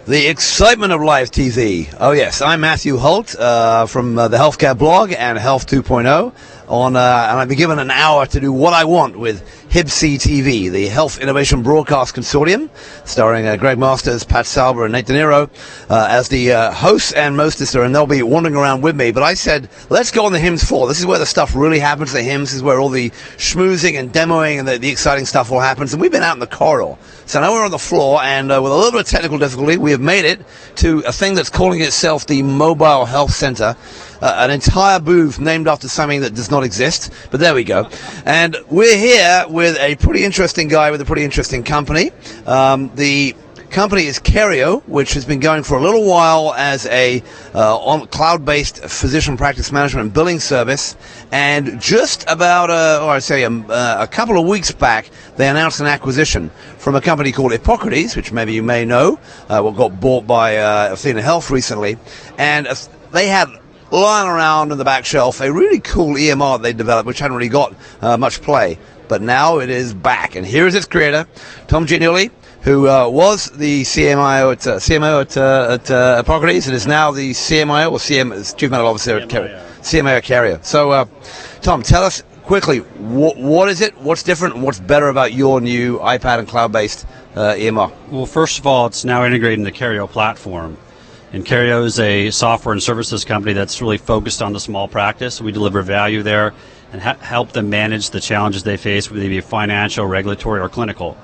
The excitement of live TV. Oh yes, I'm Matthew Holt from the Healthcare blog and Health 2.0. And I've been given an hour to do what I want with chhibc TV, the Health Innovation Broadcast Consortium, starring Greg Masters, Pat Salber, and Nate De Niro as the hosts and mostester, and they'll be wandering around with me. But I said, let's go on the HIMSS floor. This is where the stuff really happens. The HIMSS this is where all the schmoozing and demoing and the exciting stuff all happens. And we've been out in the corridor. So now we're on the floor, and with a little bit of technical difficulty, we have made it to a thing that's calling itself the Mobile Health Center. An entire booth named after something that does not exist, but there we go. And we're here with a pretty interesting guy with a pretty interesting company. The company is Kerio, which has been going for a little while as a on cloud-based physician practice management and billing service. And just about, a couple of weeks back, they announced an acquisition from a company called Hippocrates, which maybe you may know, got bought by Athena Health recently. And they had lying around on the back shelf a really cool EMR they developed, which hadn't really got much play. But now it is back. And here is its creator, Tom Giannulli, who was the CMO at Hippocrates and is now the CMO, or Chief Medical Officer at CMO at Kerio. So, Tom, tell us quickly, what is it, what's different, and what's better about your new iPad and cloud-based EMR? Well, first of all, it's now integrated in the Kerio platform. And Kerio is a software and services company that's really focused on the small practice. We deliver value there and help them manage the challenges they face, whether they be financial, regulatory, or clinical.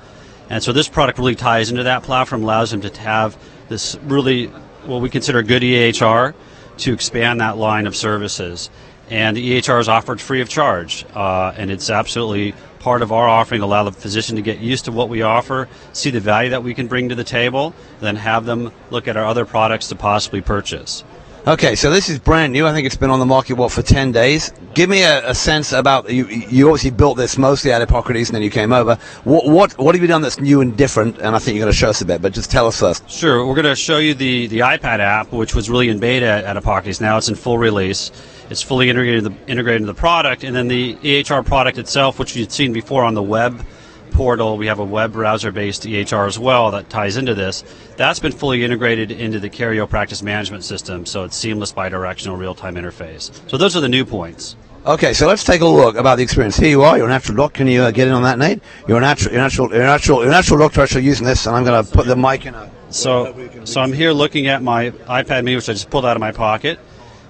And so this product really ties into that platform, allows them to have this really, what we consider good EHR, to expand that line of services. And the EHR is offered free of charge, and it's absolutely part of our offering, allow the physician to get used to what we offer, see the value that we can bring to the table, then have them look at our other products to possibly purchase. Okay, so this is brand new. I think it's been on the market, for 10 days? Give me a sense about, you obviously built this mostly at Hippocrates and then you came over. What have you done that's new and different? And I think you're going to show us a bit, but just tell us first. Sure, we're going to show you the iPad app, which was really in beta at Hippocrates. Now it's in full release. It's fully integrated into the product, and then the EHR product itself, which you'd seen before on the web portal. We have a web browser-based EHR as well that ties into this. That's been fully integrated into the Kerio practice management system, so it's seamless, bidirectional, real-time interface. So those are the new points. Okay, so let's take a look about the experience. Here you are. You're a natural doc. Can you get in on that, Nate? You're a natural doctor actually using this, and I'm going to put the mic in. So I'm here looking at my iPad mini, which I just pulled out of my pocket.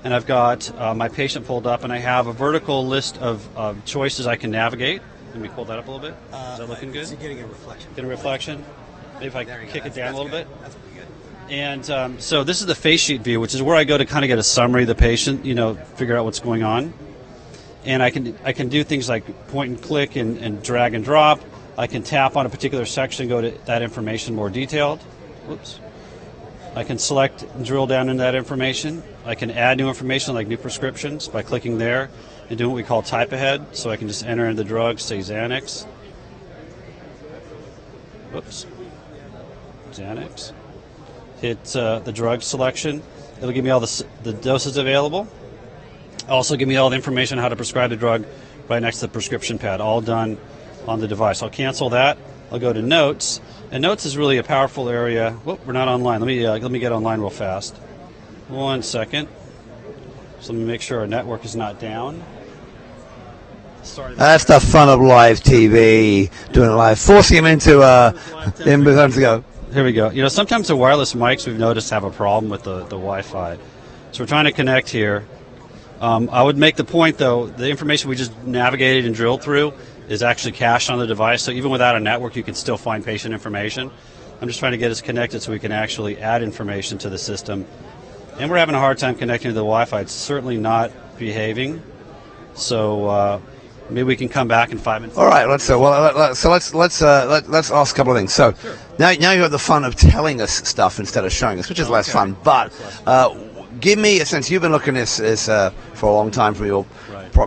And I've got my patient pulled up, and I have a vertical list of choices I can navigate. Let me pull that up a little bit. Is that looking good? Getting a reflection. Get a reflection. Maybe if I kick it down a little bit. That's pretty good. And so this is the face sheet view, which is where I go to kind of get a summary of the patient, figure out what's going on. And I can do things like point and click and drag and drop. I can tap on a particular section and go to that information more detailed. Whoops. I can select and drill down into that information. I can add new information like new prescriptions by clicking there and doing what we call type ahead. So I can just enter in the drug, say Xanax. Whoops. Xanax. Hit the drug selection. It'll give me all the doses available. Also give me all the information on how to prescribe the drug right next to the prescription pad, all done on the device. I'll cancel that. I'll go to Notes. And Notes is really a powerful area. Whoop, we're not online. Let me get online real fast. 1 second. So let me make sure our network is not down. Sorry. That's the fun of live TV, doing it live, forcing him into time to go. Here we go. Sometimes the wireless mics we've noticed have a problem with the Wi-Fi. So we're trying to connect here. I would make the point, though, the information we just navigated and drilled through is actually cached on the device, so even without a network you can still find patient information. I'm just trying to get us connected so we can actually add information to the system. And we're having a hard time connecting to the Wi-Fi. It's certainly not behaving. So maybe we can come back in 5 minutes. All right, let's ask a couple of things. So sure. now you have the fun of telling us stuff instead of showing us, which is less fun. But give me a sense. You've been looking at this for a long time from your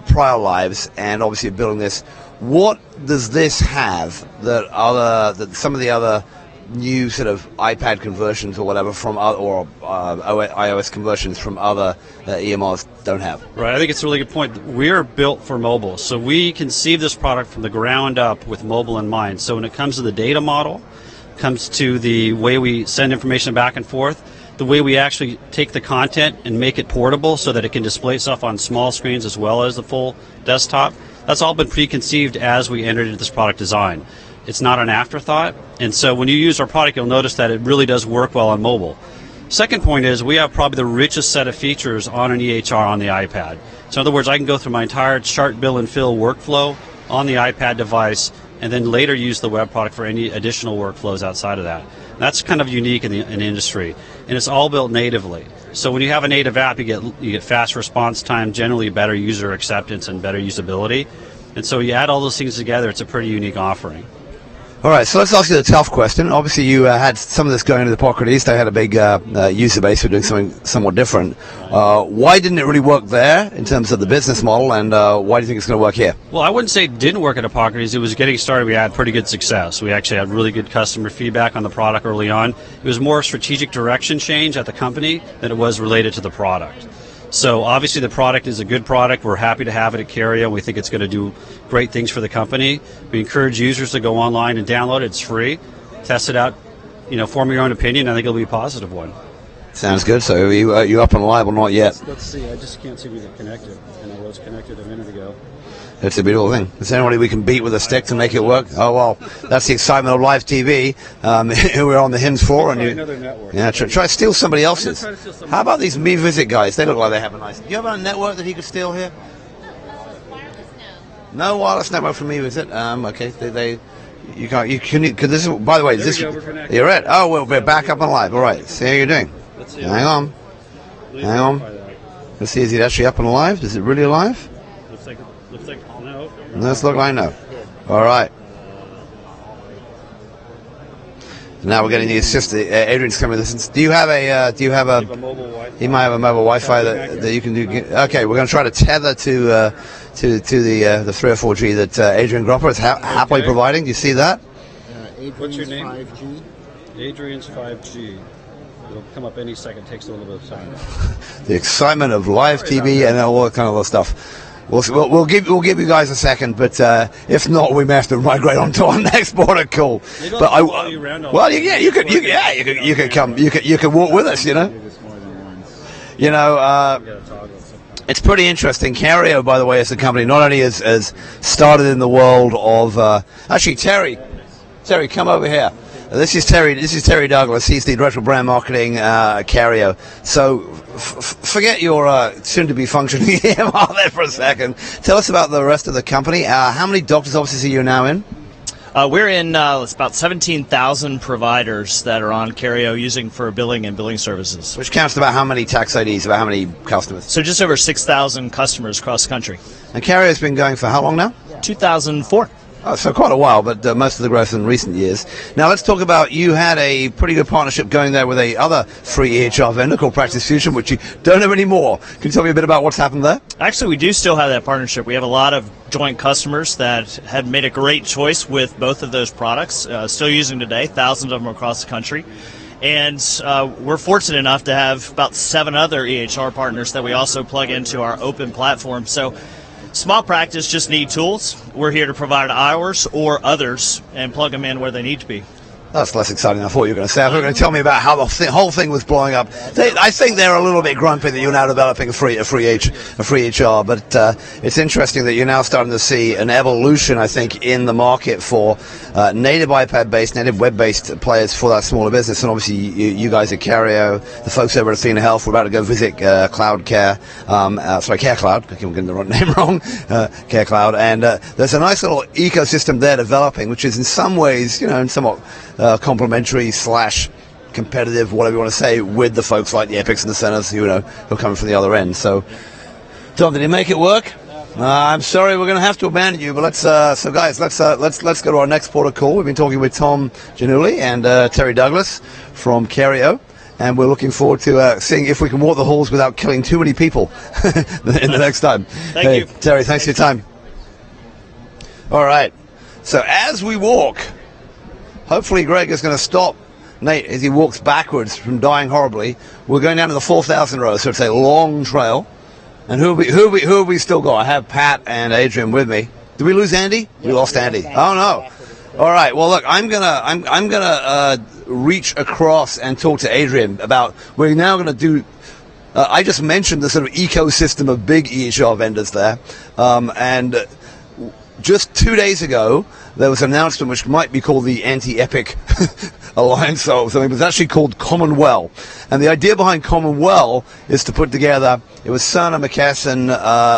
prior lives, and obviously you're building this. What does this have that some of the other new sort of iPad conversions or whatever from other, or iOS conversions from other EMRs don't have. Right, I think it's a really good point. We're built for mobile, so we conceive this product from the ground up with mobile in mind. So when it comes to the data model, comes to the way we send information back and forth, the way we actually take the content and make it portable so that it can display itself on small screens as well as the full desktop, that's all been preconceived as we entered into this product design. It's not an afterthought, and so when you use our product, you'll notice that it really does work well on mobile. Second point is we have probably the richest set of features on an EHR on the iPad. So in other words, I can go through my entire chart, bill, and fill workflow on the iPad device and then later use the web product for any additional workflows outside of that. That's kind of unique in the industry, and it's all built natively. So when you have a native app, you get fast response time, generally better user acceptance and better usability. And so you add all those things together, it's a pretty unique offering. All right, so let's ask you the tough question. Obviously, you had some of this going into the Pocket East. They had a big user base for doing something somewhat different. Why didn't it really work there in terms of the business model, and why do you think it's going to work here? Well, I wouldn't say it didn't work at Pocket East. It was getting started. We had pretty good success. We actually had really good customer feedback on the product early on. It was more a strategic direction change at the company than it was related to the product. So obviously the product is a good product. We're happy to have it at Carrier. We think it's going to do great things for the company. We encourage users to go online and download it. It's free. Test it out, form your own opinion. I think it'll be a positive one. Sounds good. So you up and live or not yet? Let's see. I just can't see we get connected. And I was connected a minute ago. It's a beautiful thing. Is there anybody we can beat with a stick to make it work? Oh, well, that's the excitement of live TV. We're on the HIMSS floor. Another network. Yeah, try to steal somebody else's. How about these eSeeAdca6 guys? They look like they have a nice... Do you have a network that he could steal here? No wireless network from eSeeAdca6. Okay, you can't... Because this is... By the way, you're right. Oh, well, we're back up and live. All right, see how you're doing. Let's see. Hang on. Let's see, is it actually up and alive? Is it really alive? Looks like no. Let's look like no. All right. Now we're getting the assist. Adrian's coming to listen. Do you have a mobile Wi-Fi? He might have a mobile Wi-Fi that you can do. Okay, we're going to try to tether to the 3 or 4G that Adrian Gropper is happily providing. Do you see that? What's your name? 5G. Adrian's 5G. It'll come up any second. Takes a little bit of time. The excitement of live TV and all that kind of stuff. We'll give you guys a second, but if not, we may have to migrate on to our next border call. But you could come, you could walk with us, It's pretty interesting. Carrier, by the way, is a company not only has started in the world of actually Terry, come over here. This is Terry Douglas. He's the Director of Brand Marketing at Carrier. So forget your soon-to-be functioning EMR there for a second. Tell us about the rest of the company. How many doctor's offices are you now in? We're in it's about 17,000 providers that are on Carrier using for billing and billing services. Which counts to about how many tax IDs, about how many customers? So just over 6,000 customers across the country. And Carrier's been going for how long now? 2004. Oh, so quite a while, but most of the growth in recent years. Now let's talk about, you had a pretty good partnership going there with a other free EHR vendor called Practice Fusion, which you don't have anymore. Can you tell me a bit about what's happened there? Actually, we do still have that partnership. We have a lot of joint customers that had made a great choice with both of those products, still using today, thousands of them across the country. And we're fortunate enough to have about 7 other EHR partners that we also plug into our open platform. So small practice just need tools. We're here to provide ours or others and plug them in where they need to be. That's less exciting than I thought you were going to say. I thought you were going to tell me about how the whole thing was blowing up. I think they're a little bit grumpy that you're now developing a free HR, but it's interesting that you're now starting to see an evolution, I think, in the market for native iPad-based, native web-based players for that smaller business. And obviously, you guys at Carrier, the folks over at Athena Health, we're about to go visit Cloud Care, Care Cloud. I keep getting the name wrong. Care Cloud, and there's a nice little ecosystem there developing, which is in some ways, somewhat complementary / competitive, whatever you want to say, with the folks like the Epics and the Centers who are coming from the other end. So, Tom, did he make it work? I'm sorry, we're going to have to abandon you, but let's go to our next port of call. We've been talking with Tom Giannulli and Terry Douglas from Carrier, and we're looking forward to seeing if we can walk the halls without killing too many people in the next time. Thank you. Terry, thanks for your time. All right. So as we walk, hopefully Greg is going to stop Nate as he walks backwards from dying horribly. We're going down to the 4,000 row, so it's a long trail. And who have we still got? I have Pat and Adrian with me. Did we lose Andy? Yeah, we lost Andy. Oh no. All right. Well, look, I'm gonna reach across and talk to Adrian about. We're now gonna do. I just mentioned the sort of ecosystem of big EHR vendors there, and just 2 days ago there was an announcement which might be called the Anti-Epic Alliance or something, but it's actually called Commonwealth. And the idea behind Commonwealth is to put together. It was Cerner, McKesson,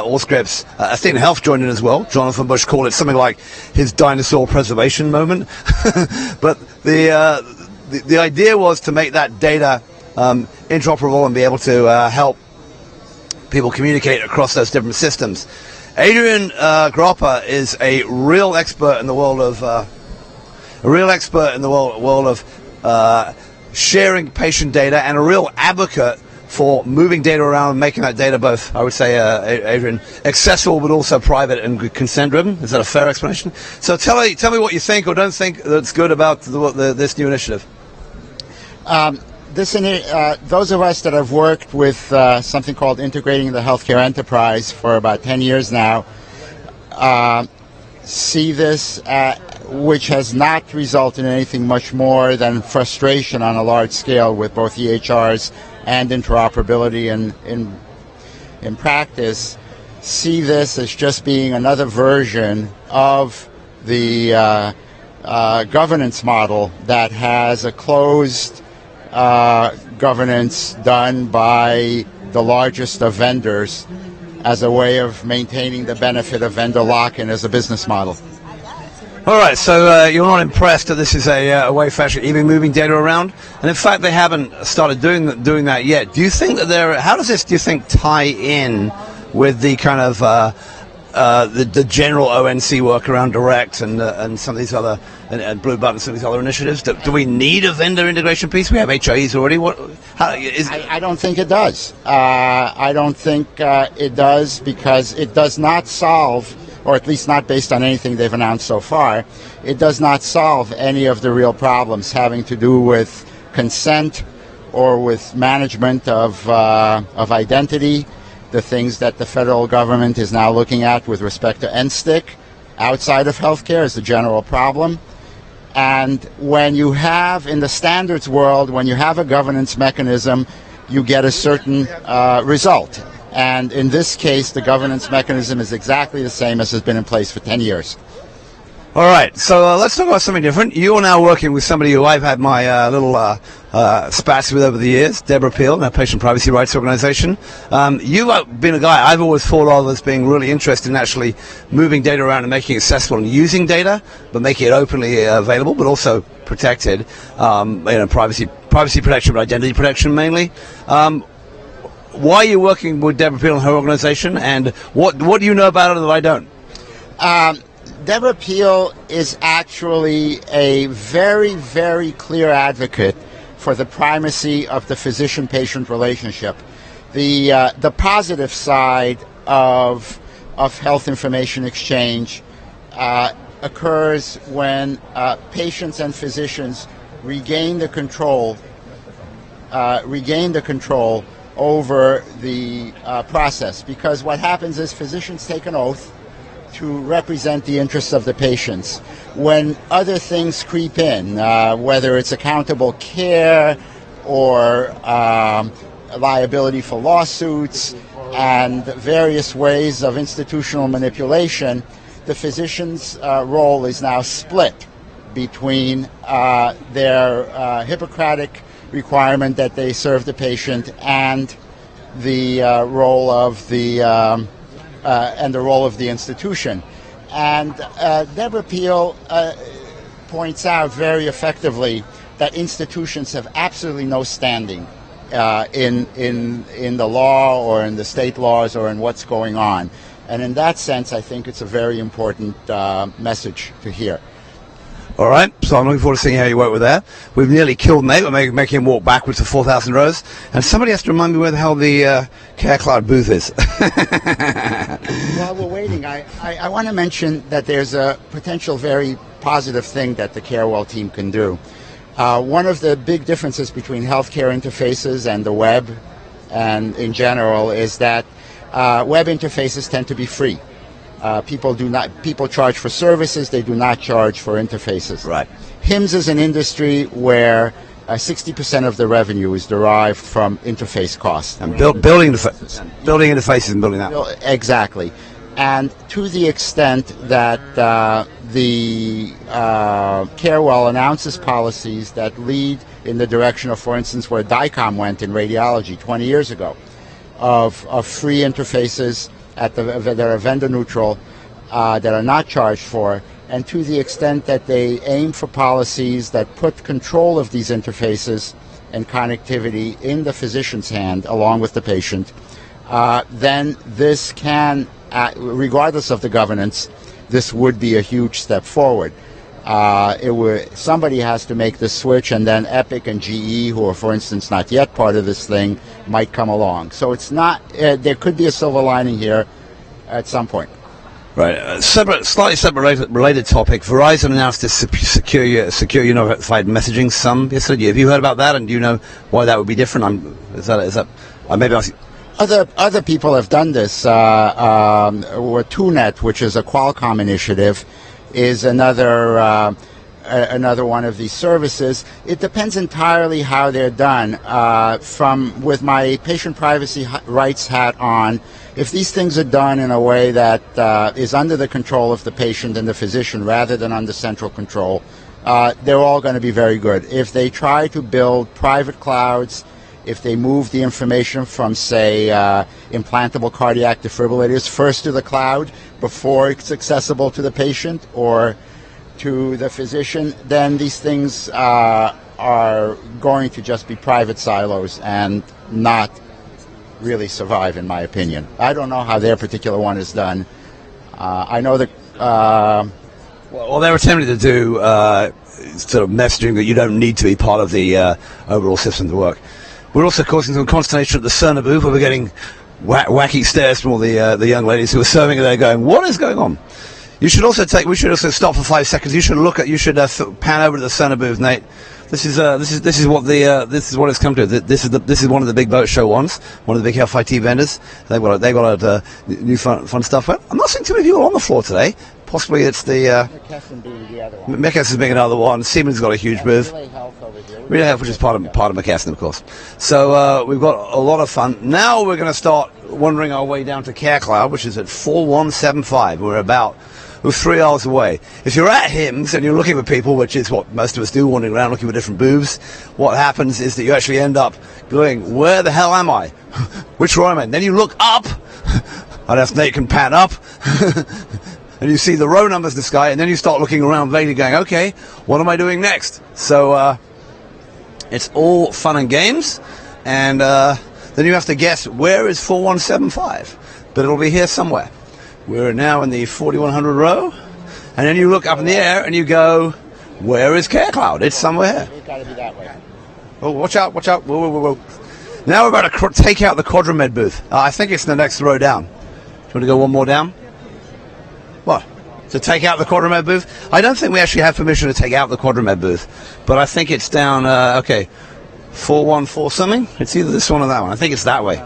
Allscripts, Athena Health joined in as well. Jonathan Bush called it something like his dinosaur preservation moment. But the idea was to make that data interoperable and be able to help people communicate across those different systems. Adrian Gropper is a real expert in the world of sharing patient data and a real advocate for moving data around and making that data both, I would say, Adrian, accessible but also private and consent-driven. Is that a fair explanation? So tell me what you think or don't think that's good about this new initiative. Those of us that have worked with something called Integrating the Healthcare Enterprise for about 10 years now see this, which has not resulted in anything much more than frustration on a large scale with both EHRs and interoperability in practice, see this as just being another version of the governance model that has a closed governance done by the largest of vendors as a way of maintaining the benefit of vendor lock-in as a business model. All right, so you're not impressed that this is a way for actually even moving data around, and in fact they haven't started doing that yet. Do you think that how does this, do you think, tie in with the kind of the general ONC work around Direct and some of these other and Blue Button, some of these other initiatives? Do we need a vendor integration piece? We have HIEs already. I don't think it does. I don't think it does, because it does not solve, or at least not based on anything they've announced so far, it does not solve any of the real problems having to do with consent or with management of identity, the things that the federal government is now looking at with respect to NSTIC outside of healthcare is the general problem. And when you have, in the standards world, when you have a governance mechanism, you get a certain result. And in this case, the governance mechanism is exactly the same as has been in place for 10 years. All right, so let's talk about something different. You are now working with somebody who I've had my little spats with over the years, Deborah Peel, our Patient Privacy Rights Organization. You've been a guy I've always thought of as being really interested in actually moving data around and making it accessible and using data, but making it openly available, but also protected. Privacy protection, but identity protection mainly. Why are you working with Deborah Peel and her organization, and what do you know about it that I don't? Deborah Peel is actually a very, very clear advocate for the primacy of the physician-patient relationship. The positive side of health information exchange occurs when patients and physicians regain the control over the process. Because what happens is physicians take an oath to represent the interests of the patients. When other things creep in, whether it's accountable care or liability for lawsuits and various ways of institutional manipulation, the physician's role is now split between their Hippocratic requirement that they serve the patient and the role of the institution. And Deborah Peel points out very effectively that institutions have absolutely no standing in the law or in the state laws or in what's going on. And in that sense, I think it's a very important message to hear. All right, so I'm looking forward to seeing how you work with that. We've nearly killed Nate. We're making him walk backwards to 4,000 rows. And somebody has to remind me where the hell the CareCloud booth is. While we're waiting, I want to mention that there's a potential very positive thing that the CareWell team can do. One of the big differences between healthcare interfaces and the web and in general is that Web interfaces tend to be free. People charge for services, they do not charge for interfaces. Right. HIMSS is an industry where 60% of the revenue is derived from interface costs. And building interfaces and building that. Exactly. And to the extent that the Carewell announces policies that lead in the direction of, for instance, where DICOM went in radiology 20 years ago, of free interfaces that are vendor neutral, that are not charged for, and to the extent that they aim for policies that put control of these interfaces and connectivity in the physician's hand along with the patient, then this can, regardless of the governance, this would be a huge step forward. Somebody has to make the switch, and then Epic and GE, who are, for instance, not yet part of this thing, might come along. So it's not. There could be a silver lining here at some point. Right. Slightly separate related topic. Verizon announced this secure unified messaging sum yesterday. Have you heard about that? And do you know why that would be different? Maybe Other people have done this. Or TwoNet, which is a Qualcomm initiative, is another one of these services. It depends entirely how they're done. With my patient privacy rights hat on, if these things are done in a way that is under the control of the patient and the physician rather than under central control, they're all going to be very good. If they try to build private clouds, if they move the information from, say, implantable cardiac defibrillators first to the cloud before it's accessible to the patient or to the physician, then these things are going to just be private silos and not really survive, in my opinion. I don't know how their particular one is done. I know that... Well, they're attempting to do sort of messaging that you don't need to be part of the overall system to work. We're also causing some consternation at the Cerner booth, where we're getting wacky stares from all the young ladies who are serving there, going, "What is going on?" We should also stop for 5 seconds. You should pan over to the Cerner booth, Nate. This is what it's come to. This is one of the big boat show ones, one of the big health IT vendors. They got new fun stuff. But I'm not seeing too many people on the floor today. Possibly it's the McKesson being the other one. McKesson being another one. Siemens got a huge booth. Relay Health, which is part of McKesson, of course. So we've got a lot of fun. Now we're going to start wandering our way down to CareCloud, which is at 4175. We're 3 hours away. If you're at HIMSS and you're looking for people, which is what most of us do, wandering around looking for different booths, what happens is that you actually end up going, where the hell am I? Which row am I in? Then you look up. I'd ask Nate can pan up. And you see the row numbers in the sky, and then you start looking around vaguely going, okay, what am I doing next? So it's all fun and games, and then you have to guess, where is 4175? But it'll be here somewhere. We're now in the 4100 row, and then you look up in the air and you go, where is CareCloud? It's somewhere here. It's got to be that way. Oh, watch out. Whoa. Now we're about to take out the Quadramed booth. I think it's in the next row down. Do you want to go one more down? What? To take out the Quadramed booth? I don't think we actually have permission to take out the Quadramed booth, but I think it's down, 414 something? It's either this one or that one. I think it's that way.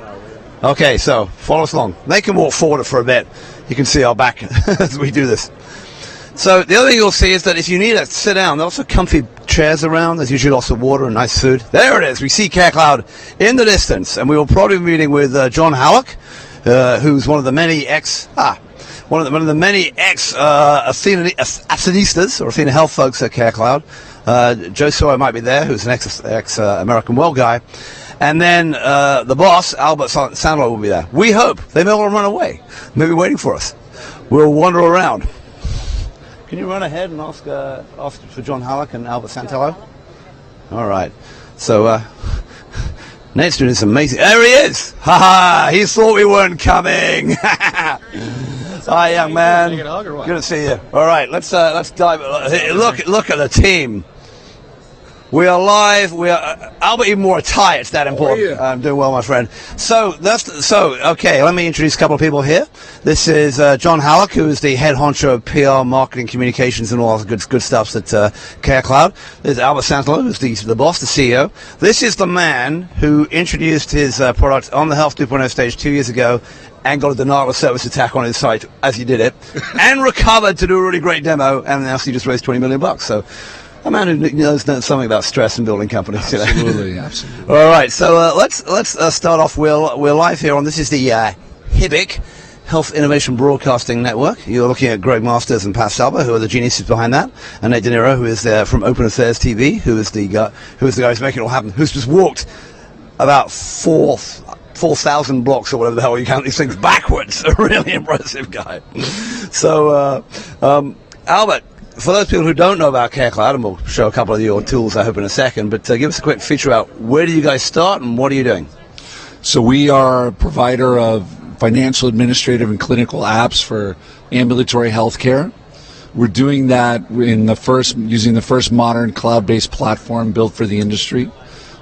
Okay, so follow us along. They can walk forward for a bit. You can see our back as we do this. So the other thing you'll see is that if you need to sit down, there are also comfy chairs around. There's usually lots of water and nice food. There it is. We see CareCloud in the distance, and we will probably be meeting with John Halleck, who's one of the many Athenistas or Athena Health folks at CareCloud. Joe Sawyer might be there, who's an ex American Well guy. And then the boss, Albert Sandler, will be there. We hope. They may all run away. Maybe waiting for us. We'll wander around. Can you run ahead and ask for John Halleck and Albert Santello? All right. So Nate's doing this amazing. There he is! Ha ha! He thought we weren't coming. Hi, young man. Good to see you. All right, let's dive. Look at the team. We are live. We are Albert, even more attire. It's that important. I'm doing well, my friend. So okay. Let me introduce a couple of people here. This is John Halleck, who is the head honcho of PR, marketing, communications, and all that good stuff at CareCloud. There's Albert Santolo, who's the boss, the CEO. This is the man who introduced his product on the Health 2.0 stage 2 years ago, and got a denial of service attack on his site as he did it, and recovered to do a really great demo, and now he just raised $20 million. So. A man who knows something about stress and building companies. Absolutely, absolutely. All right, so let's start off. We're live here on, this is the chhibc, Health Innovation Broadcasting Network. You're looking at Greg Masters and Pat Salva, who are the geniuses behind that, and Nate De Niro, who is from Open Affairs TV, who is the guy who's making it all happen, who's just walked about 4,000 blocks or whatever the hell you count these things backwards. A really impressive guy. So, Albert, for those people who don't know about CareCloud, and we'll show a couple of your tools, I hope, in a second, but give us a quick feature out. Where do you guys start, and what are you doing? So we are a provider of financial, administrative, and clinical apps for ambulatory healthcare. We're doing that using the first modern cloud-based platform built for the industry,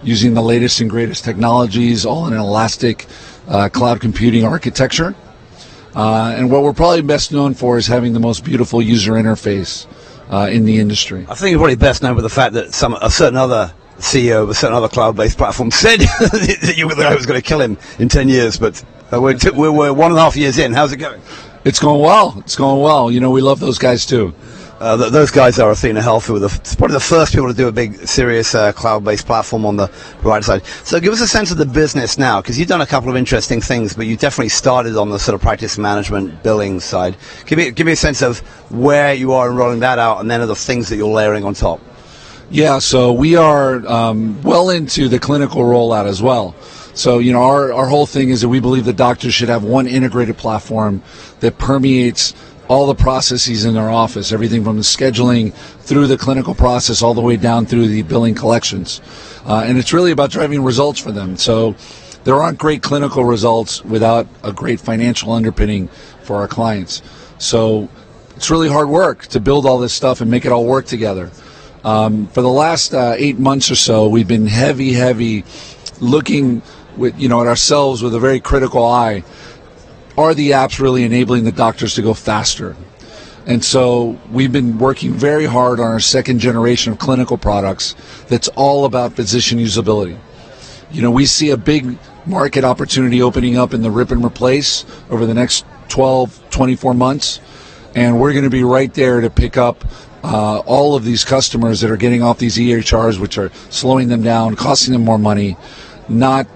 using the latest and greatest technologies, all in an elastic cloud computing architecture. And what we're probably best known for is having the most beautiful user interface in the industry. I think you're probably best known for the fact that a certain other CEO of a certain other cloud-based platform said that you were the guy who was going to kill him in 10 years, but we're 1.5 years in. How's it going? It's going well. It's going well. You know, we love those guys too. Those guys are Athena Health, who are probably the first people to do a big, serious cloud-based platform on the provider side. So give us a sense of the business now, because you've done a couple of interesting things, but you definitely started on the sort of practice management billing side. Give me a sense of where you are in rolling that out, and then of the things that you're layering on top. Yeah, so we are well into the clinical rollout as well. So, you know, our whole thing is that we believe that doctors should have one integrated platform that permeates all the processes in their office, everything from the scheduling through the clinical process all the way down through the billing collections. And it's really about driving results for them. So there aren't great clinical results without a great financial underpinning for our clients. So it's really hard work to build all this stuff and make it all work together. For the last 8 months or so, we've been heavy looking at ourselves with a very critical eye. Are the apps really enabling the doctors to go faster? And so we've been working very hard on our second generation of clinical products that's all about physician usability. You know, we see a big market opportunity opening up in the rip and replace over the next 12, 24 months, and we're going to be right there to pick up all of these customers that are getting off these EHRs, which are slowing them down, costing them more money, not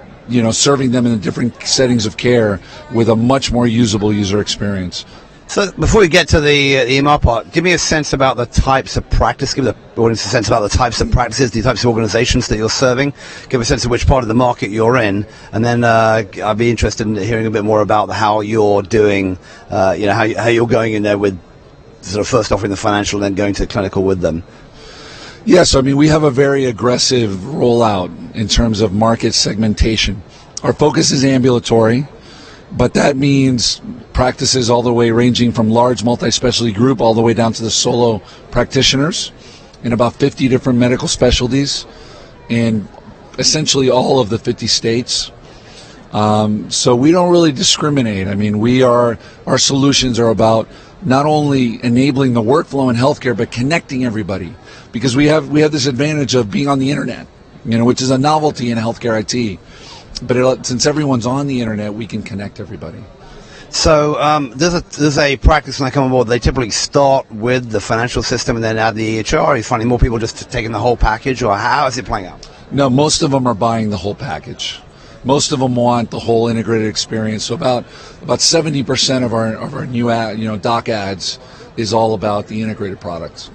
serving them in the different settings of care with a much more usable user experience. So before we get to the email part, give me a sense about the types of practice. Give the audience a sense about the types of practices, the types of organizations that you're serving. Give a sense of which part of the market you're in, and then I'd be interested in hearing a bit more about how you're doing, how you're going in there with sort of first offering the financial, then going to clinical with them. Yes, I mean, we have a very aggressive rollout in terms of market segmentation. Our focus is ambulatory, but that means practices all the way ranging from large multi-specialty group all the way down to the solo practitioners in about 50 different medical specialties in essentially all of the 50 states. So we don't really discriminate. I mean, our solutions are about not only enabling the workflow in healthcare, but connecting everybody. Because we have this advantage of being on the internet, which is a novelty in healthcare IT. But since everyone's on the internet, we can connect everybody. So there's a practice when I come on board. They typically start with the financial system and then add the EHR. Are you finding more people just taking the whole package, or how is it playing out? No, most of them are buying the whole package. Most of them want the whole integrated experience. So about 70% of our new doc ads is all about the integrated products.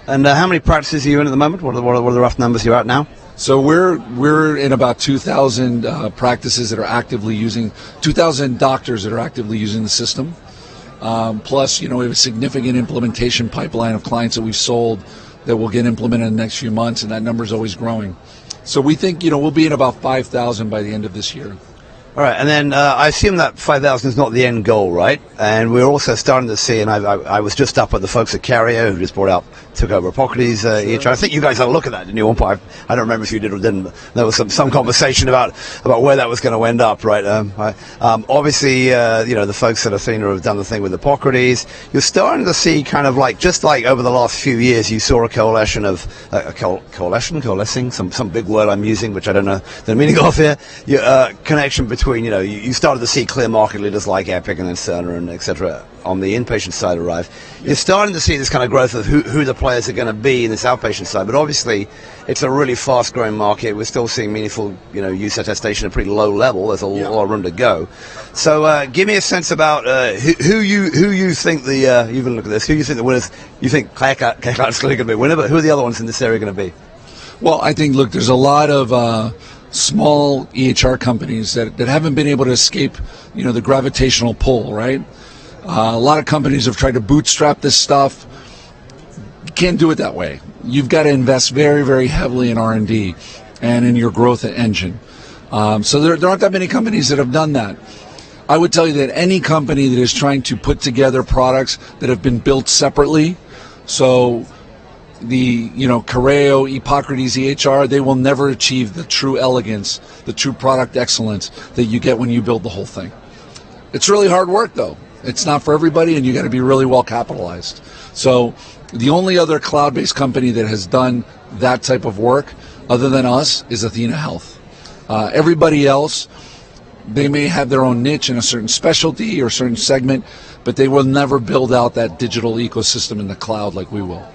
And how many practices are you in at the moment? What are the rough numbers you're at now? So we're in about 2,000 practices that are actively using, 2,000 doctors that are actively using the system. Plus, we have a significant implementation pipeline of clients that we've sold that will get implemented in the next few months, and that number is always growing. So we think, we'll be in about 5,000 by the end of this year. All right, and then I assume that 5,000 is not the end goal, right? And we're also starting to see, and I was just up with the folks at Carrier who just took over Hippocrates EHR. I think you guys had a look at that, didn't you? One point, I don't remember if you did or didn't, but there was some conversation about where that was going to end up, right? Obviously, the folks at Athena have done the thing with Hippocrates. You're starting to see kind of just like over the last few years, you saw a coalescing, some big word I'm using, which I don't know the meaning of here, connection between, you started to see clear market leaders like Epic and then Cerner and et cetera on the inpatient side arrive. You're starting to see this kind of growth of who the players are going to be in this outpatient side, but obviously it's a really fast-growing market. We're still seeing meaningful, use attestation at a pretty low level. There's a lot of room to go. So give me a sense about who you think you can look at this. Who you think the winners? You think ClearCut's going to be a winner, but who are the other ones in this area going to be? Well, I think, look, there's a lot of small EHR companies that haven't been able to escape, the gravitational pull, right? A lot of companies have tried to bootstrap this stuff. You can't do it that way. You've got to invest very, very heavily in R&D and in your growth engine. So there aren't that many companies that have done that. I would tell you that any company that is trying to put together products that have been built separately, so the Careo, Hippocrates, EHR, they will never achieve the true elegance, the true product excellence that you get when you build the whole thing. It's really hard work, though. It's not for everybody, and you got to be really well capitalized. So the only other cloud-based company that has done that type of work, other than us, is Athena Health. Everybody else, they may have their own niche in a certain specialty or certain segment, but they will never build out that digital ecosystem in the cloud like we will.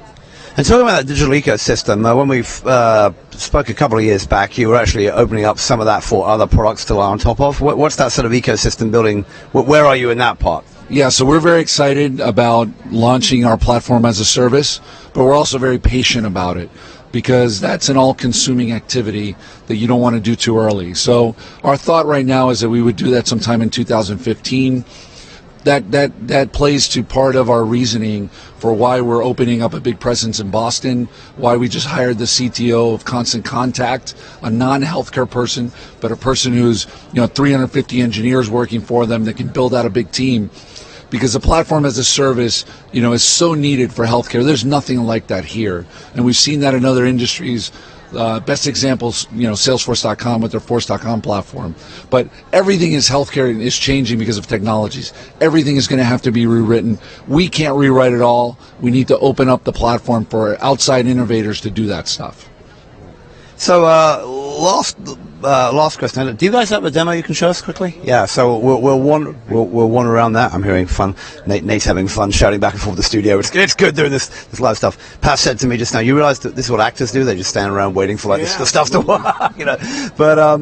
And talking about that digital ecosystem, when we spoke a couple of years back, you were actually opening up some of that for other products to lie on top of. What's that sort of ecosystem building? Where are you in that part? Yeah, so we're very excited about launching our platform as a service, but we're also very patient about it because that's an all-consuming activity that you don't want to do too early. So our thought right now is that we would do that sometime in 2015. That plays to part of our reasoning for why we're opening up a big presence in Boston, why we just hired the CTO of Constant Contact, a non-healthcare person, but a person who's 350 engineers working for them that can build out a big team. Because the platform as a service, is so needed for healthcare. There's nothing like that here, and we've seen that in other industries. Best examples, Salesforce.com with their Force.com platform. But everything is healthcare and is changing because of technologies. Everything is going to have to be rewritten. We can't rewrite it all. We need to open up the platform for outside innovators to do that stuff. So last question. Do you guys have a demo you can show us quickly? Yeah. So we'll wander around that. I'm hearing fun. Nate's having fun shouting back and forth the studio. It's good doing this live stuff. Pat said to me just now, you realize that this is what actors do? They just stand around waiting for the stuff to work. But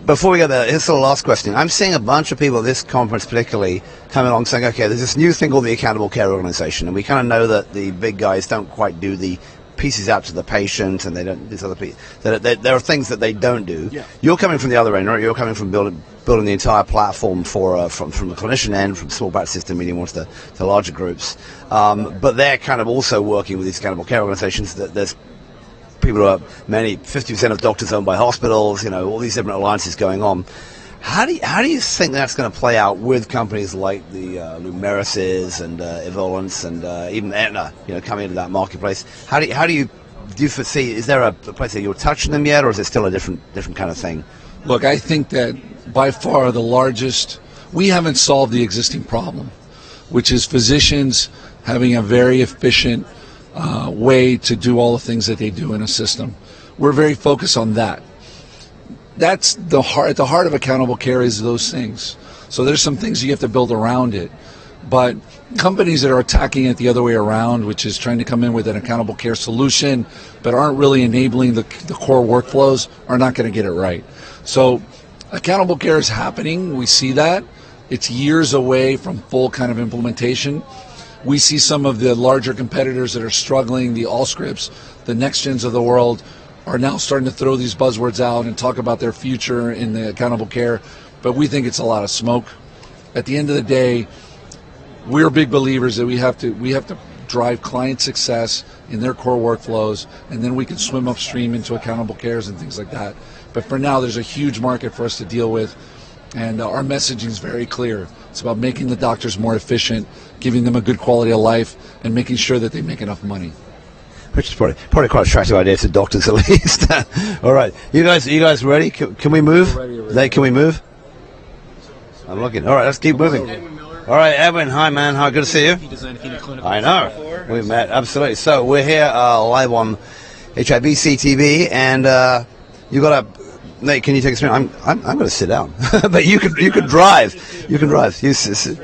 before we go there, here's the last question. I'm seeing a bunch of people at this conference particularly coming along saying, okay, there's this new thing called the Accountable Care Organization, and we kind of know that the big guys don't quite do the pieces out to the patient, and they don't. These other pieces. There are things that they don't do. Yeah. You're coming from the other end, right? You're coming from building the entire platform from the clinician end, from small practices to medium ones to larger groups. But they're kind of also working with these accountable care organizations. There's people who are 50% of doctors owned by hospitals. All these different alliances going on. How do you think that's going to play out with companies like the Lumerises and Evolence and even Aetna, coming into that marketplace? How do you foresee? Is there a place that you're touching them yet, or is it still a different kind of thing? Look, I think that by far the largest. We haven't solved the existing problem, which is physicians having a very efficient way to do all the things that they do in a system. We're very focused on that. That's the heart. At the heart of accountable care is those things. So there's some things you have to build around it. But companies that are attacking it the other way around, which is trying to come in with an accountable care solution, but aren't really enabling the core workflows, are not going to get it right. So accountable care is happening. We see that. It's years away from full kind of implementation. We see some of the larger competitors that are struggling, the Allscripts, the NextGens of the world, are now starting to throw these buzzwords out and talk about their future in the accountable care, but we think it's a lot of smoke. At the end of the day, we're big believers that we have to drive client success in their core workflows, and then we can swim upstream into accountable cares and things like that. But for now, there's a huge market for us to deal with, and our messaging is very clear. It's about making the doctors more efficient, giving them a good quality of life, and making sure that they make enough money. Which is probably quite an attractive idea to doctors at least. All right, you guys ready? Can we move? Can we move? I'm looking. All right, let's keep moving. All right, Edwin. Hi, man. Hi, good to see you. I know. We met, absolutely. So we're here live on chhibc TV, and you got a. Nate, can you take us through? I'm going to sit down, but you can drive. You can drive. You sit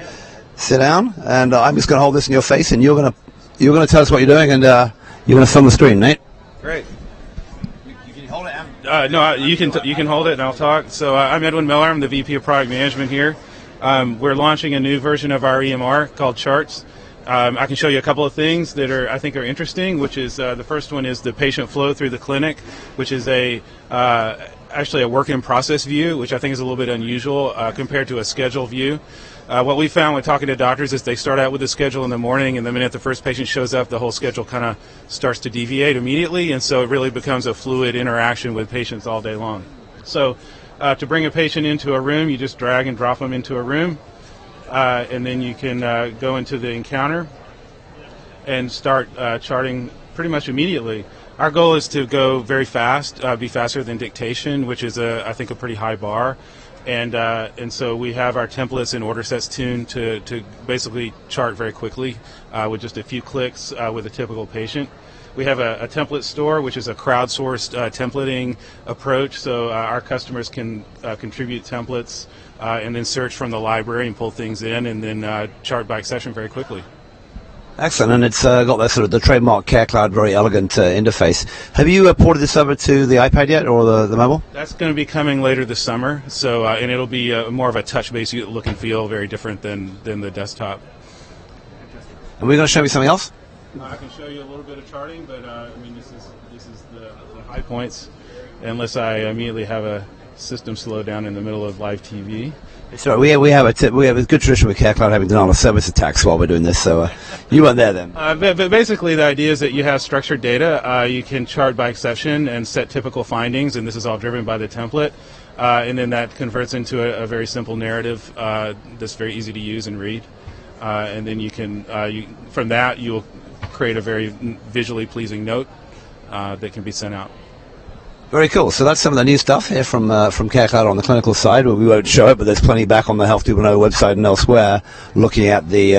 down, and I'm just going to hold this in your face, and you're going to tell us what you're doing, and you're going to film the screen, Nate. Great. You can hold it. No, you can hold it, and I'll talk. So I'm Edwin Miller. I'm the VP of Product Management here. We're launching a new version of our EMR called Charts. I can show you a couple of things that I think are interesting, which is the first one is the patient flow through the clinic, which is actually a work in process view, which I think is a little bit unusual compared to a schedule view. What we found when talking to doctors is they start out with a schedule in the morning, and the minute the first patient shows up, the whole schedule kind of starts to deviate immediately, and so it really becomes a fluid interaction with patients all day long. So to bring a patient into a room, you just drag and drop them into a room, and then you can go into the encounter and start charting pretty much immediately. Our goal is to go very fast, be faster than dictation, which is, I think, a pretty high bar. And so we have our templates and order sets tuned to basically chart very quickly with just a few clicks with a typical patient. We have a template store, which is a crowdsourced templating approach, so our customers can contribute templates and then search from the library and pull things in, and then chart by session very quickly. Excellent, and it's got that sort of the trademark CareCloud, very elegant interface. Have you ported this over to the iPad yet, or the mobile? That's going to be coming later this summer. So, and it'll be more of a touch-based look and feel, very different than the desktop. And we're going to show me something else. I can show you a little bit of charting, but I mean, this is the high points, unless I immediately have a system slow down in the middle of live TV. So we have a good tradition with CareCloud having denial of service attacks while we're doing this. So you weren't there then. But basically, the idea is that you have structured data. You can chart by exception and set typical findings, and this is all driven by the template. And then that converts into a very simple narrative that's very easy to use and read. And then you can from that you'll create a very visually pleasing note that can be sent out. Very cool. So that's some of the new stuff here from CareCloud on the clinical side. We won't show it, but there's plenty back on the Health 2.0 website and elsewhere, looking at the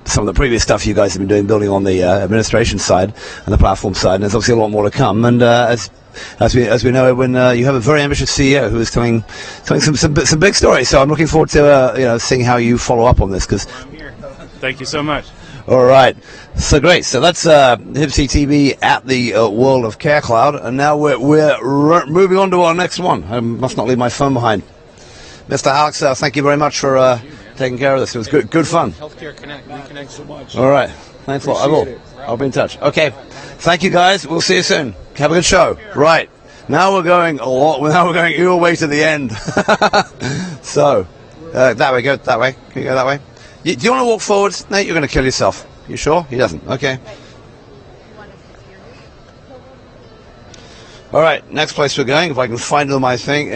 some of the previous stuff you guys have been doing, building on the administration side and the platform side. And there's obviously a lot more to come. And as we know, when you have a very ambitious CEO who is telling some big stories. So I'm looking forward to seeing how you follow up on this. Because I'm here. Thank you so much. All right, so great. So that's chhibc TV at the world of CareCloud, and now we're moving on to our next one. I must not leave my phone behind. Mr. Alex, thank you very much for taking care of this. It was good fun. Healthcare Connect. We connect so much. All right, thanks a lot. I will. I'll be in touch. Okay, thank you guys. We'll see you soon. Have a good show. Right, now we're going a lot. Now we're going all the way to the end. So that way, go that way. Can you go that way? Do you want to walk forward, Nate? You're going to kill yourself. You sure? He doesn't. Okay. All right. Next place we're going, if I can find it on my thing,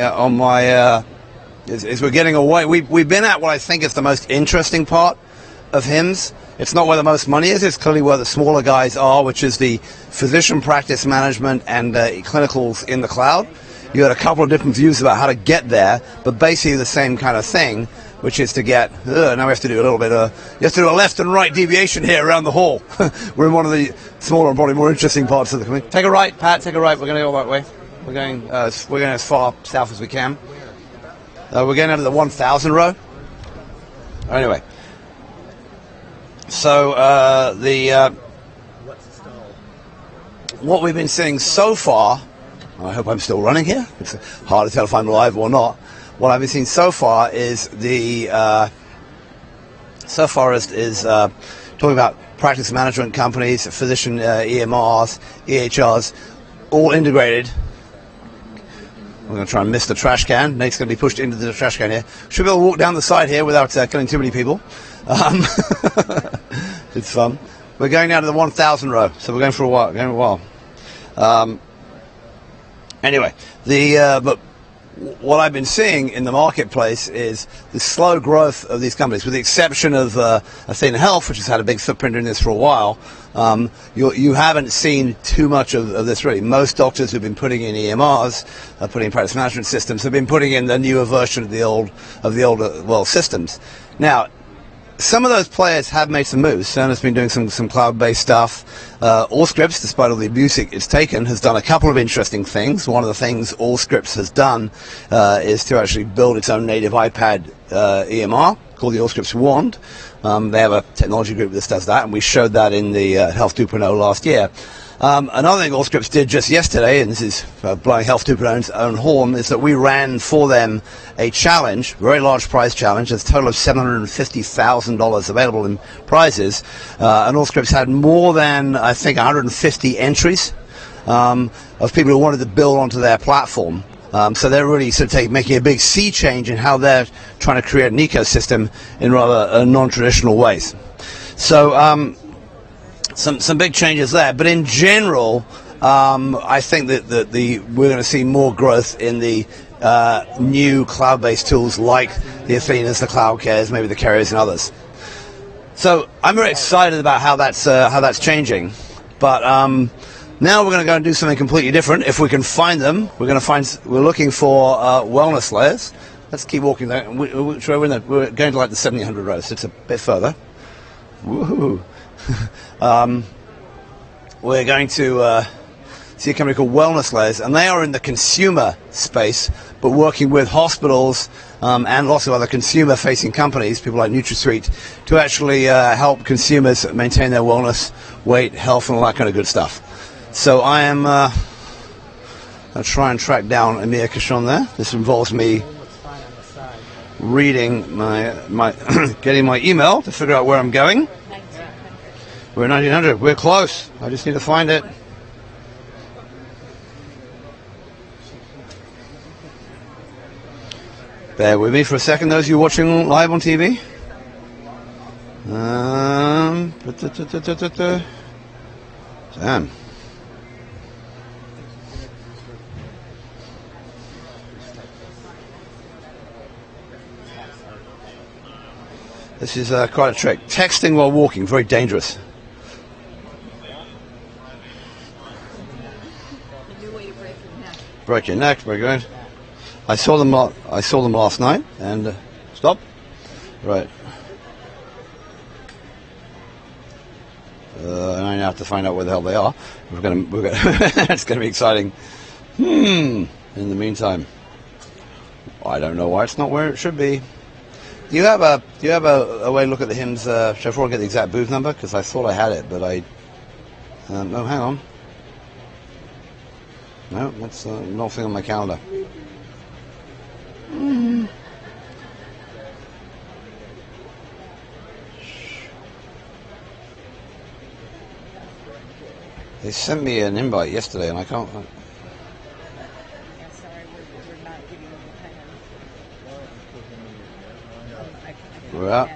is we're getting away. We've been at what I think is the most interesting part of HIMSS. It's not where the most money is. It's clearly where the smaller guys are, which is the physician practice management and clinicals in the cloud. You had a couple of different views about how to get there, but basically the same kind of thing, which is to get, now we have to do a little bit, you have to do a left and right deviation here around the hall. We're in one of the smaller and probably more interesting parts of the community. Take a right, Pat, take a right. We're going to go that way. We're going as far south as we can. We're going out of the 1,000 row. Anyway. So, what we've been seeing so far, I hope I'm still running here. It's hard to tell if I'm live or not. What I've been seeing so far is talking about practice management companies, physician EMRs, EHRs, all integrated. I'm going to try and miss the trash can. Nate's going to be pushed into the trash can here. Should be able to walk down the side here without killing too many people. It's fun. We're going down to the 1,000 row, so we're going for a while. Anyway, but what I've been seeing in the marketplace is the slow growth of these companies, with the exception of Athena Health, which has had a big footprint in this for a while. You haven't seen too much of this really. Most doctors who've been putting in EMRs, putting in practice management systems, have been putting in the newer version of the older systems. Now, some of those players have made some moves. Cerner's been doing some cloud-based stuff. Allscripts, despite all the abuse it's taken, has done a couple of interesting things. One of the things Allscripts has done is to actually build its own native iPad EMR called the Allscripts Wand. They have a technology group that does that, and we showed that in the Health 2.0 last year. Another thing Allscripts did just yesterday, and this is blowing Health 2.0's own horn, is that we ran for them a challenge, very large prize challenge. There's a total of $750,000 available in prizes. And Allscripts had more than, I think, 150 entries of people who wanted to build onto their platform. So they're really sort of making a big sea change in how they're trying to create an ecosystem in rather non-traditional ways. So some big changes there, but in general, I think that we're going to see more growth in the new cloud-based tools like the Athenas, the CloudCares, maybe the Carriers, and others. So I'm very excited about how that's changing. But now we're going to go and do something completely different. If we can find them, we're looking for wellness layers. Let's keep walking there. We're going to like the 1700 row, so it's a bit further. Woohoo! We're going to see a company called Wellness Layers, and they are in the consumer space, but working with hospitals and lots of other consumer-facing companies, people like NutraSuite, to actually help consumers maintain their wellness, weight, health, and all that kind of good stuff. So I am going to try and track down e7eadca6 there. This involves me reading my getting my email to figure out where I'm going. We're 1900. We're close. I just need to find it. Bear with me for a second, those of you watching live on TV. Damn. This is quite a trick. Texting while walking, very dangerous. Break your neck, very good. I saw them last night, and stop. Right. And I now have to find out where the hell they are. We're gonna it's gonna be exciting. In the meantime, I don't know why it's not where it should be. Do you have a way to look at the hymns? Should I before I get the exact booth number? Because I thought I had it, but I. No, hang on. No, that's nothing on my calendar. They sent me an invite yesterday, and I can't. We're out.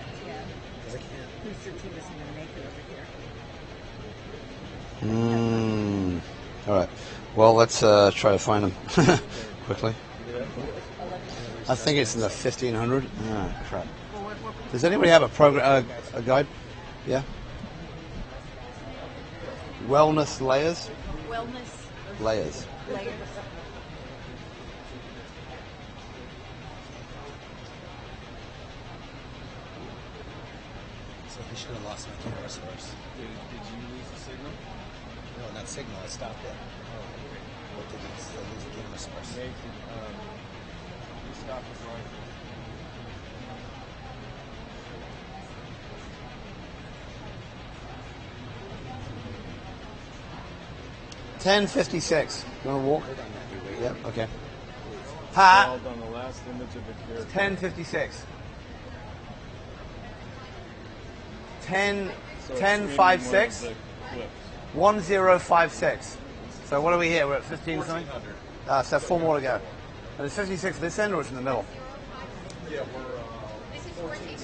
All right. Well, let's try to find them quickly. I think it's in the 1500. Ah, crap. Does anybody have a guide? Yeah. Wellness layers. Wellness layers. Layers. So he should have lost my camera source. Did you lose the signal? No, not signal. I stopped it. Oh, what did he lose the camera source? Maybe, you stopped his rifle. $10.56. You want to walk? Yep. Okay. On the last image of the character. 10.56. 10.56. 1056. So what are we here? We're at 15 something? So 4 more to go. And it's 56 this end or it's in the middle? Yeah, we're 14.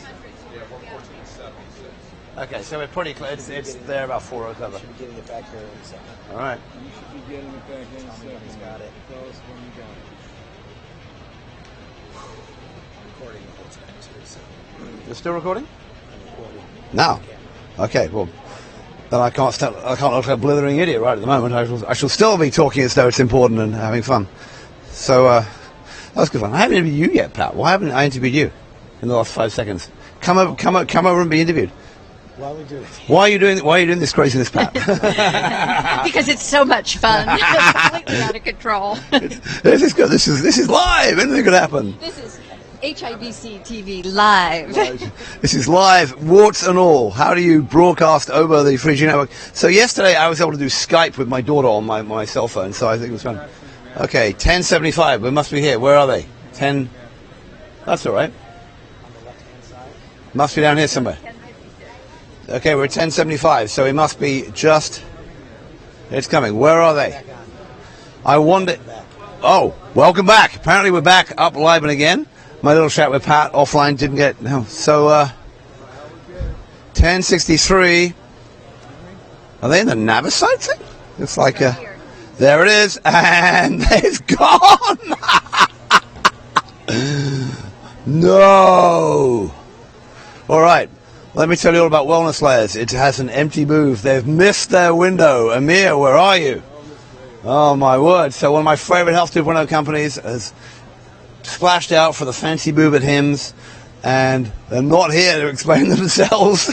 Yeah, we're 14.76. Okay, so we're pretty close. It's there about 4:00. Should be getting it back here in a second. All right. You should be getting it back in a Tell me second. when he's got it. Tell us when you got it. I'm recording the whole time too, so You're still recording? I'm recording. No. Okay, well, then I can't look like a blithering idiot right at the moment. I shall still be talking as though it's important and having fun. So, that was good fun. I haven't interviewed you yet, Pat. Why haven't I interviewed you in the last 5 seconds? Come over and be interviewed. Why are we doing it? Why are you doing this craziness, Pat? Because it's so much fun. It's completely out of control. This is good. This is live. Anything could happen. This is chhibc TV live. This is live, warts and all. How do you broadcast over the 3G network? So yesterday I was able to do Skype with my daughter on my cell phone, so I think it was fun. Okay, 1075. We must be here. Where are they? 10. That's all right. Must be down here somewhere. Okay, we're at 1075, so we must be just... It's coming. Where are they? I wonder... Oh, welcome back. Apparently we're back, up live and again. My little chat with Pat offline didn't get... No. So, 1063. Are they in the Navisite thing? It's like... there it is, and it's gone! No! All right. Let me tell you all about Wellness Layers. It has an empty booth. They've missed their window. Amir, where are you? Oh, my word. So one of my favorite Health 2.0 companies has splashed out for the fancy boob at HIMSS, and they're not here to explain themselves.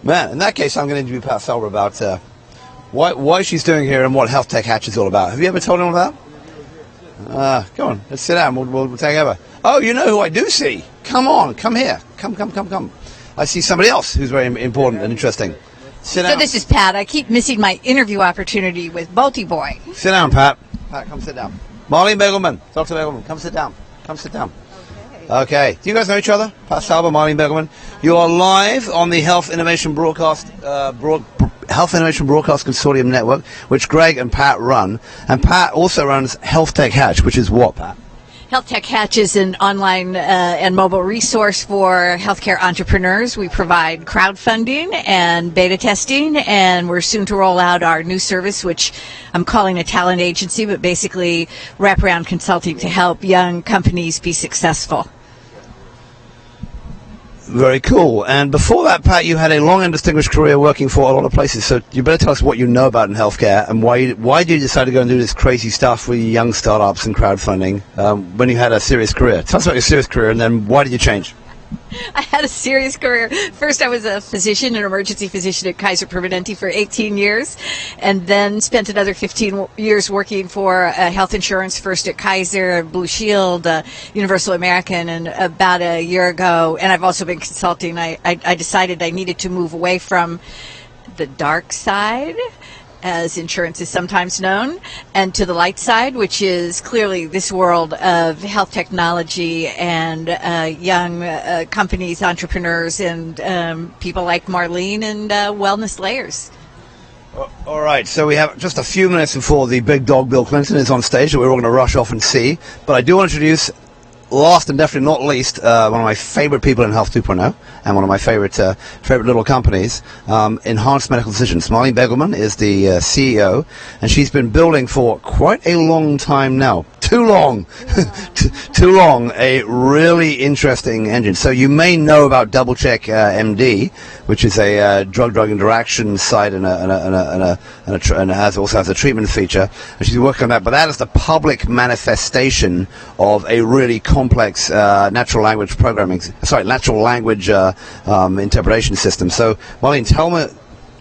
Man, in that case, I'm going to interview Pat Felber about why she's doing here and what Health Tech Hatch is all about. Have you ever told anyone about? Go on, let's sit down. We'll take over. Oh, you know who I do see? Come on, come here. Come. I see somebody else who's very important and interesting. Sit down. So this is Pat. I keep missing my interview opportunity with Balti Boy. Sit down, Pat. Pat, come sit down. Marlene Begelman, Dr. Begelman, come sit down. Okay. Do you guys know each other? Pat Felber, Marlene Begelman. You are live on the Health Innovation Broadcast Consortium Network, which Greg and Pat run. And Pat also runs Health Tech Hatch, which is what, Pat? Health Tech Hatch is an online and mobile resource for healthcare entrepreneurs. We provide crowdfunding and beta testing, and we're soon to roll out our new service, which I'm calling a talent agency, but basically wraparound consulting to help young companies be successful. Very cool. And before that, Pat, you had a long and distinguished career working for a lot of places. So you better tell us what you know about in healthcare and why did you decide to go and do this crazy stuff with young startups and crowdfunding when you had a serious career? Tell us about your serious career, and then why did you change? I had a serious career. First, I was a physician, an emergency physician at Kaiser Permanente for 18 years, and then spent another 15 years working for health insurance, first at Kaiser, Blue Shield, Universal American, and about a year ago, and I've also been consulting. I decided I needed to move away from the dark side, as insurance is sometimes known, and to the light side, which is clearly this world of health technology and young companies, entrepreneurs, and people like Marlene and Wellness Layers. All right, so we have just a few minutes before the big dog Bill Clinton is on stage that we're all going to rush off and see. But I do want to introduce, last and definitely not least, one of my favorite people in Health 2.0 and one of my favorite little companies, Enhanced Medical Decisions. Marlene Begelman is the CEO, and she's been building for quite a long time now. Too long, a really interesting engine. So you may know about Double Check MD, which is a drug-drug interaction site and also has a treatment feature. And she's working on that, but that is the public manifestation of a really complex natural language interpretation system. So, Marlene, tell me.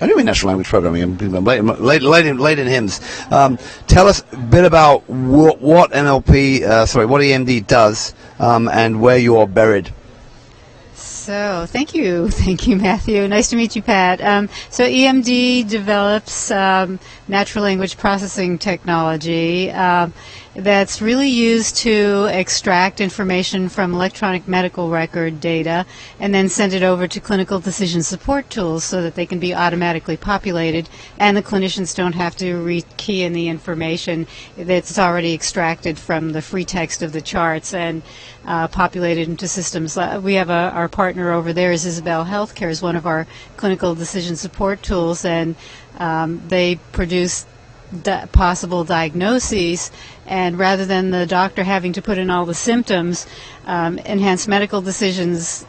I do mean natural language programming. Late in HIMSS. Tell us a bit about what EMD does, and where you are buried. So, thank you, Matthew. Nice to meet you, Pat. So, EMD develops natural language processing technology, that's really used to extract information from electronic medical record data and then send it over to clinical decision support tools so that they can be automatically populated, and the clinicians don't have to re-key in the information that's already extracted from the free text of the charts and populated into systems. We have our partner over there is e7eadca6 Healthcare, is one of our clinical decision support tools, and they produce possible diagnoses, and rather than the doctor having to put in all the symptoms, Enhanced Medical Decisions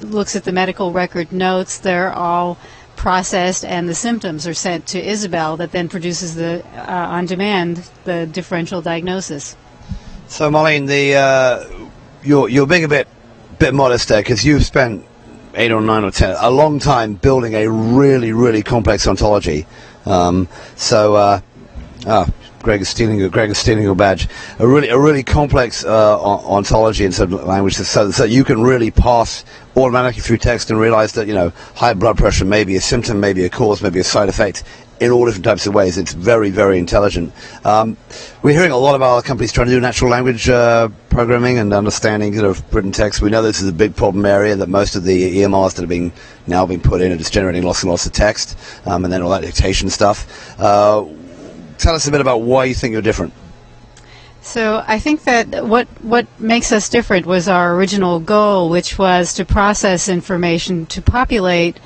looks at the medical record notes. They're all processed, and the symptoms are sent to e7eadca6 that then produces the on demand the differential diagnosis. So Marlene, you're being a bit modest there, because you've spent 8 or 9 or 10 a long time building a really complex ontology. Greg is stealing your badge. A really complex ontology in certain languages, so you can really pass automatically through text and realize that, you know, high blood pressure may be a symptom, maybe a cause, maybe a side effect, in all different types of ways. It's very intelligent. We're hearing a lot about other companies trying to do natural language programming and understanding of written text. We know this is a big problem area, that most of the EMRs that are now being put in are just generating lots and lots of text, and then all that dictation stuff. Tell us a bit about why you think you're different. So I think that what makes us different was our original goal, which was to process information to populate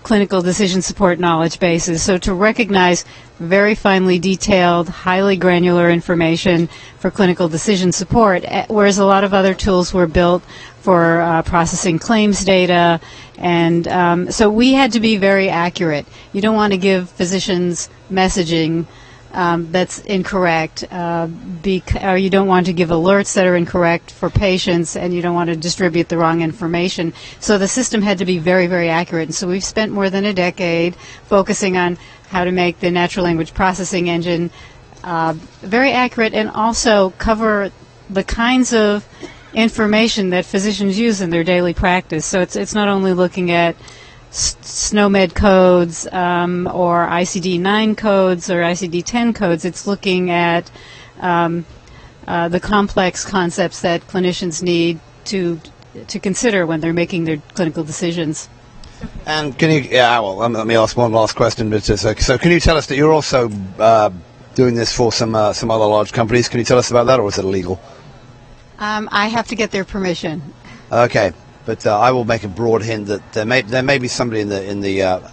clinical decision support knowledge bases, so to recognize very finely detailed, highly granular information for clinical decision support, whereas a lot of other tools were built for processing claims data, and so we had to be very accurate. You don't want to give physicians messaging that's incorrect, or you don't want to give alerts that are incorrect for patients, and you don't want to distribute the wrong information. So the system had to be very accurate, and so we've spent more than a decade focusing on how to make the natural language processing engine very accurate, and also cover the kinds of information that physicians use in their daily practice. So it's not only looking at SNOMED codes or ICD-9 codes or ICD-10 codes. It's looking at the complex concepts that clinicians need to consider when they're making their clinical decisions. And can you, let me ask one last question. So can you tell us that you're also doing this for some other large companies? Can you tell us about that, or is it illegal? I have to get their permission. Okay. But I will make a broad hint that there may be somebody in the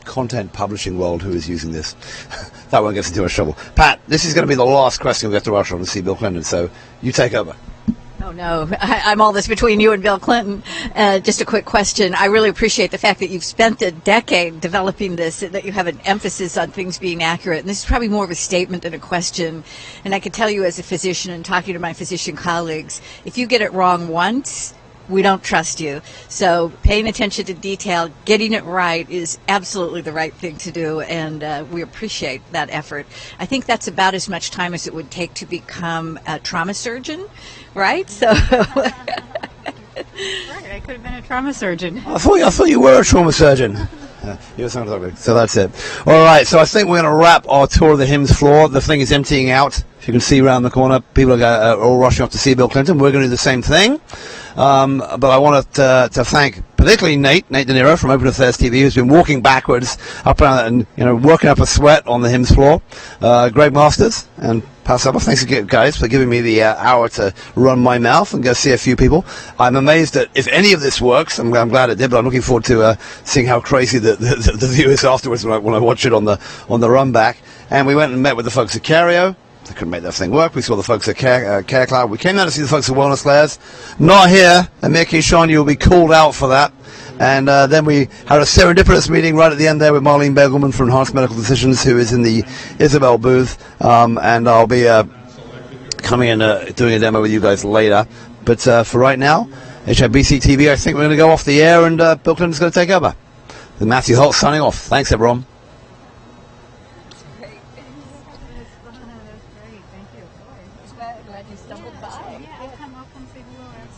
content publishing world who is using this. That won't get us into a trouble. Pat, this is going to be the last question we have to rush on to see Bill Clinton, so you take over. Oh, no. I'm all this between you and Bill Clinton. Just a quick question. I really appreciate the fact that you've spent a decade developing this, that you have an emphasis on things being accurate. And this is probably more of a statement than a question. And I can tell you as a physician and talking to my physician colleagues, if you get it wrong once, we don't trust you. So paying attention to detail, getting it right is absolutely the right thing to do, and we appreciate that effort. I think that's about as much time as it would take to become a trauma surgeon, right? So right, I could have been a trauma surgeon. I thought you were a trauma surgeon. So that's it. All right, so I think we're going to wrap our tour of the HIMSS floor. The thing is emptying out. If you can see around the corner, people are all rushing off to see Bill Clinton. We're going to do the same thing. But I want to thank particularly Nate De Niro from Open Affairs TV, who's been walking backwards up and working up a sweat on the HIMSS floor. Greg Masters and Pat Summer, thanks guys for giving me the hour to run my mouth and go see a few people. I'm amazed that if any of this works, I'm glad it did, but I'm looking forward to seeing how crazy the view is afterwards when I watch it on the run back. And we went and met with the folks at Cario. They couldn't make that thing work. We saw the folks at Care Cloud. We came down to see the folks at Wellness Layers. Not here. Amir Kishan, you'll be called out for that. And then we had a serendipitous meeting right at the end there with Marlene Begelman from Enhanced Medical Decisions, who is in the e7eadca6 booth. And I'll be coming and doing a demo with you guys later. But for right now, chhibc TV, I think we're going to go off the air, and Bill Clinton's going to take over. Matthew Holt signing off. Thanks, everyone.